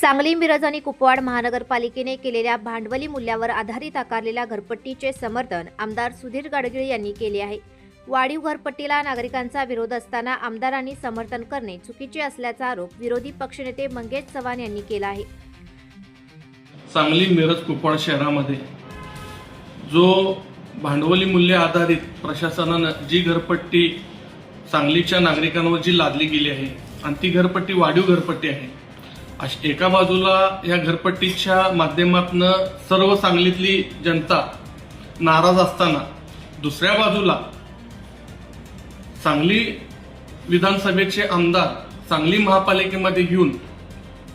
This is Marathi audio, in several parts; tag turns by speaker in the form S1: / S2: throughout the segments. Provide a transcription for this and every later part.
S1: सांगली, मिरज आणि कुपवाड महानगरपालिकेने केलेल्या भांडवली मूल्यावर आधारित आकारलेल्या घरपट्टीचे समर्थन आमदार सुधीर गाडगीळ यांनी केले आहे. वाढीव घरपट्टीला नागरिकांचा विरोध असताना आमदारांनी समर्थन करणे चुकीचे असल्याचा आरोप विरोधी पक्षनेते मंगेश चव्हाण यांनी केला आहे.
S2: सांगली, मिरज, कुपवाड शहरामध्ये जो भांडवली मूल्य आधारित प्रशासनानं जी घरपट्टी सांगलीच्या नागरिकांवर जी लादली गेली आहे आणि ती घरपट्टी वाढीव घरपट्टी आहे. एका बाजूला या घरपट्टीच्या माध्यमातून सर्व सांगलीतली जनता नाराज असताना दुसऱ्या बाजूला सांगली विधानसभेचे आमदार सांगली महापालिकेमध्ये येऊन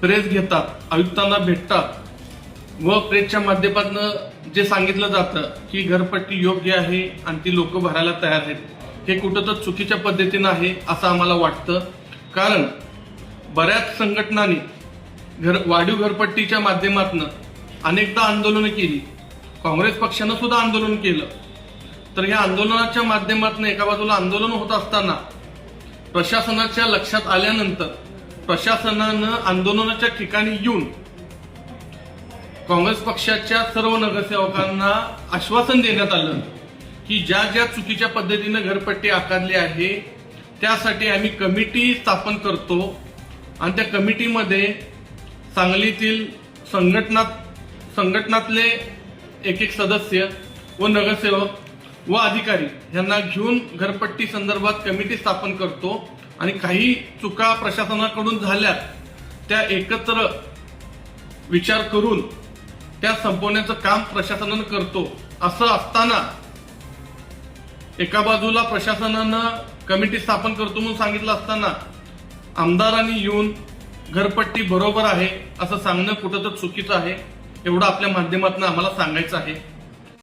S2: प्रेस घेतात, आयुक्तांना भेटतात व प्रेसच्या माध्यमातून जे सांगितलं जातं की घरपट्टी योग्य आहे आणि ती लोक भरायला तयार आहेत, हे कुठं तर चुकीच्या पद्धतीनं आहे असं आम्हाला वाटतं. कारण बऱ्याच संघटनांनी वाढीव घरपट्टीच्या माध्यमातून अनेकदा आंदोलनं केली, काँग्रेस पक्षानं सुद्धा आंदोलन केलं. तर या आंदोलनाच्या माध्यमातून एका बाजूला आंदोलन होत असताना प्रशासनाच्या लक्षात आल्यानंतर प्रशासनानं आंदोलनाच्या ठिकाणी येऊन काँग्रेस पक्षाच्या सर्व नगरसेवकांना आश्वासन देण्यात आलं की ज्या ज्या चुकीच्या पद्धतीनं घरपट्टी आकारली आहे त्यासाठी आम्ही कमिटी स्थापन करतो आणि त्या कमिटीमध्ये सांगलीतील संघटनातले एक सदस्य व नगरसेवक व अधिकारी यांना घेऊन घरपट्टी संदर्भात कमिटी स्थापन करतो आणि काही चुका प्रशासनाकडून झाल्या त्या एकत्र विचार करून त्या संपवण्याचं काम प्रशासनानं करतो. असं असताना एका बाजूला प्रशासनानं कमिटी स्थापन करतो म्हणून सांगितलं असताना आमदारांनी येऊन घरपट्टी बरोबर आहे असं सांगणं कुठं तर चुकीचं आहे. एवढं आपल्या माध्यमातून आम्हाला सांगायचं आहे.